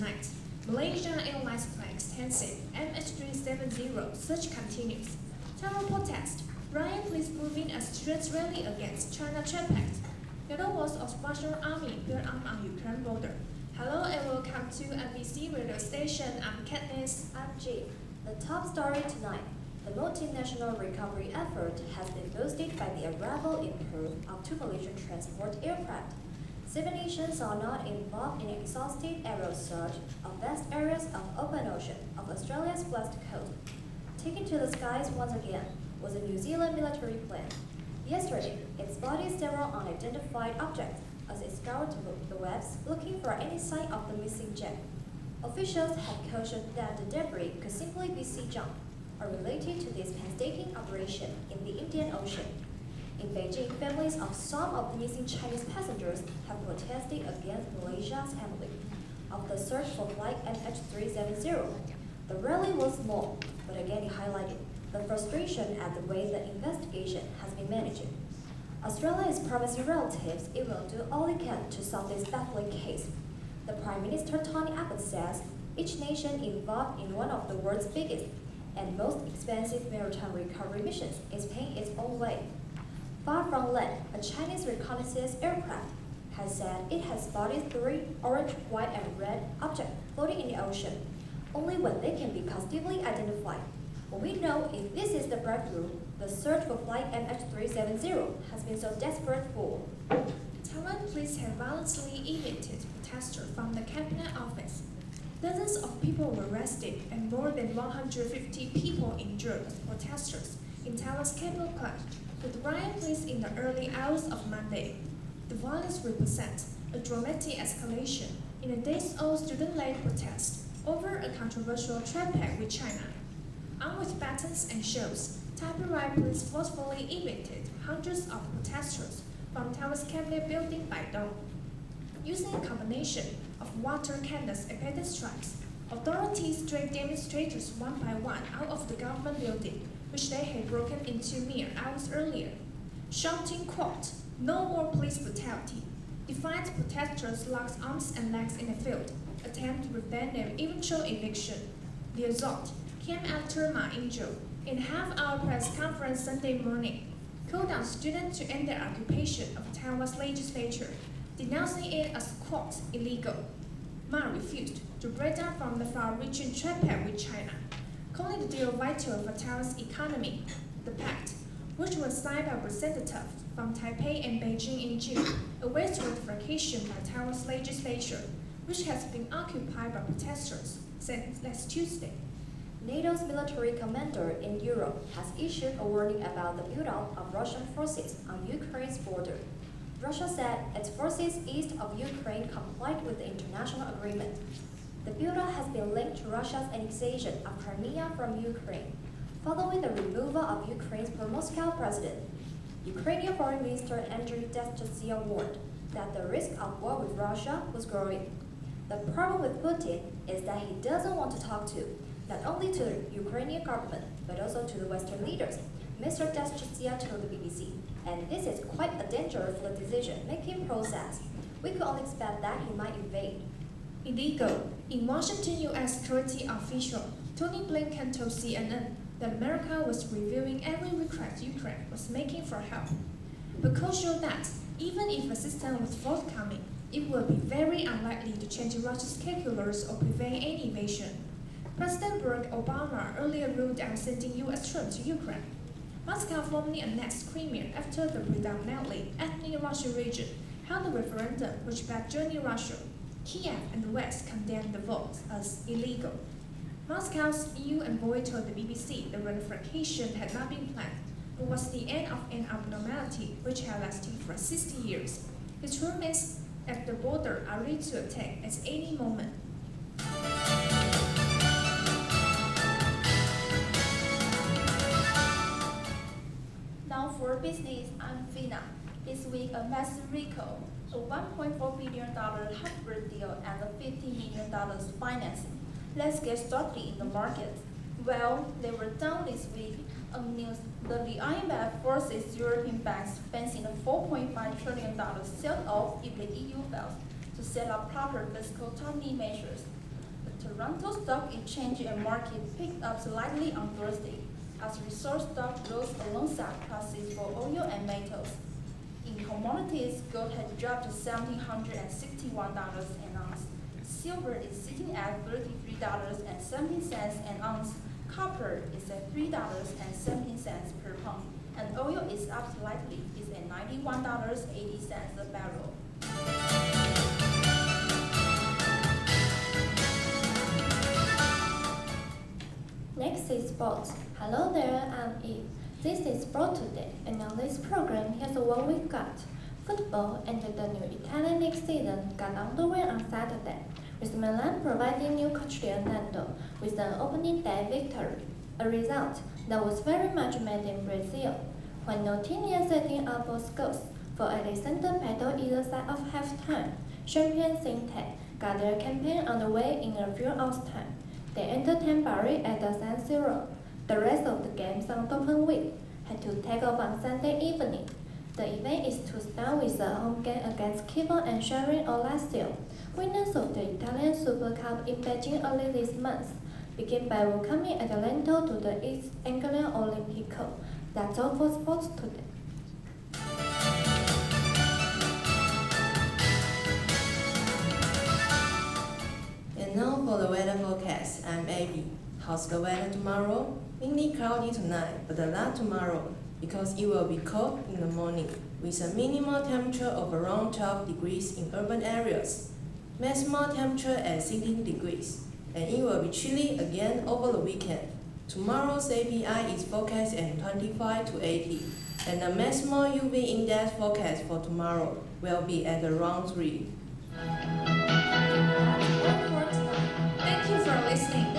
tonight. Malaysia Airlines flight extensive MH370 search continues. Terror protest. Ryan police moving a students' rally against China Trade Pact. Yellow walls of Russian army built up on Ukraine border. Hello and welcome to NBC radio station. I'm Katniss. I'm G. The top story tonight. The multinational recovery effort has been boosted by the arrival in Peru of 2 Malaysian transport aircraft. 7 nations are not involved in an exhaustive aerial search of vast areas of open ocean of Australia's west coast. Taken to the skies once again was a New Zealand military plane. Yesterday, it spotted several unidentified objects as it scoured the webs looking for any sign of the missing jet. Officials have cautioned that the debris could simply be sea junk or related to this painstaking operation in the Indian Ocean. In Beijing, families of some of the missing Chinese passengers have protested against Malaysia's handling of the search for flight MH370. The rally was small, but again it highlighted the frustration at the way the investigation has been managed. Australia is promising relatives it will do all it can to solve this baffling case. The Prime Minister Tony Abbott says each nation involved in one of the world's biggest and most expensive maritime recovery missions is paying its own way. Far from land, a Chinese reconnaissance aircraft has said it has spotted 3 orange, white, and red objects floating in the ocean, only when they can be positively identified. But we know if this is the breakthrough, the search for flight MH370 has been so desperate for. Taiwan police have violently evicted protesters from the cabinet office. Dozens of people were arrested and more than 150 people injured as protesters in Taiwan's capital clashed with riot police in the early hours of Monday. The violence represents a dramatic escalation in a days-old student-led protest over a controversial trade pact with China. Armed with batons and shells, Taipei riot police forcefully evicted hundreds of protesters from Taiwan's cabinet building by dawn. Using a combination of water cannons and pepper strikes, authorities dragged demonstrators one by one out of the government building, which they had broken into mere hours earlier. Shouting, quote, "No more police brutality." Defiant protesters locked arms and legs in the field, attempt to prevent their eventual eviction. The assault came after Ma Ying-jeou, in a half-hour press conference Sunday morning, called on students to end their occupation of Taiwan's legislature, denouncing it as, quote, illegal. Ma refused to break down from the far-reaching trade pact with China, calling the deal vital for Taiwan's economy. The pact, which was signed by representatives from Taipei and Beijing in June, awaits ratification by Taiwan's legislature, which has been occupied by protesters since last Tuesday. NATO's military commander in Europe has issued a warning about the buildup of Russian forces on Ukraine's border. Russia said its forces east of Ukraine complied with the international agreement. The buildup has been linked to Russia's annexation of Crimea from Ukraine, following the removal of Ukraine's pro-Moscow president. Ukrainian Foreign Minister Andriy Destyatsyan warned that the risk of war with Russia was growing. The problem with Putin is that he doesn't want to talk to, not only to the Ukrainian government, but also to the Western leaders, Mr. Destyatsyan told the BBC. And this is quite a dangerous decision-making process. We could only expect that he might invade. Illegal. In Washington, U.S. security official Tony Blinken told CNN that America was reviewing every request Ukraine was making for help, but cautioned that even if assistance was forthcoming, it would be very unlikely to change Russia's calculus or prevent any invasion. President Barack Obama earlier ruled out sending U.S. troops to Ukraine. Moscow formally annexed Crimea after the predominantly ethnic Russian region held a referendum which backed joining Russia. Kiev and the West condemned the vote as illegal. Moscow's EU envoy told the BBC the ratification had not been planned, but was the end of an abnormality which had lasted for 60 years. Its roommates at the border are ready to attack at any moment. Now for business, I'm Fina. This week, a massive recall, a $1.4 billion hardware deal, and a $50 million financing. Let's get started in the market. Well, they were down this week on news that the IMF forces European banks facing a $4.5 trillion sell-off if the EU fails to set up proper fiscal tightening measures. Toronto Stock Exchange and market picked up slightly on Thursday as resource stock rose alongside prices for oil and metals. In commodities, gold has dropped to $1,761 an ounce. Silver is sitting at $33.70 an ounce. Copper is at $3.17 per pound, and oil is up slightly, is at $91.80 a barrel. Next is sports. Hello there, I'm Eve. This is Sport Today, and on this program, here's what we've got. Football entered the new Italian league season got underway on Saturday, with Milan providing new coach Leonardo with an opening day victory, a result that was very much made in Brazil, when no team yet setting up for scores for Alexander Pato either side of halftime. Champion Inter got their campaign on the way in a few hours' time. They entertained Bari at the San Siro. The rest of the games on open week had to take off on Sunday evening. The event is to start with a home game against Kiev and Sharon Lazio, winners of the Italian Super Cup in Beijing early this month, begin by welcoming Atalanta to the East Anglian Olimpico. That's all for sports today. And now for the weather forecast. I'm Abby. How's the weather tomorrow? Mainly cloudy tonight, but a lot tomorrow because it will be cold in the morning with a minimal temperature of around 12 degrees in urban areas, maximum temperature at 16 degrees, and it will be chilly again over the weekend. Tomorrow's API is forecast at 25 to 80, and the maximum UV index forecast for tomorrow will be at around 3. Thank you for listening.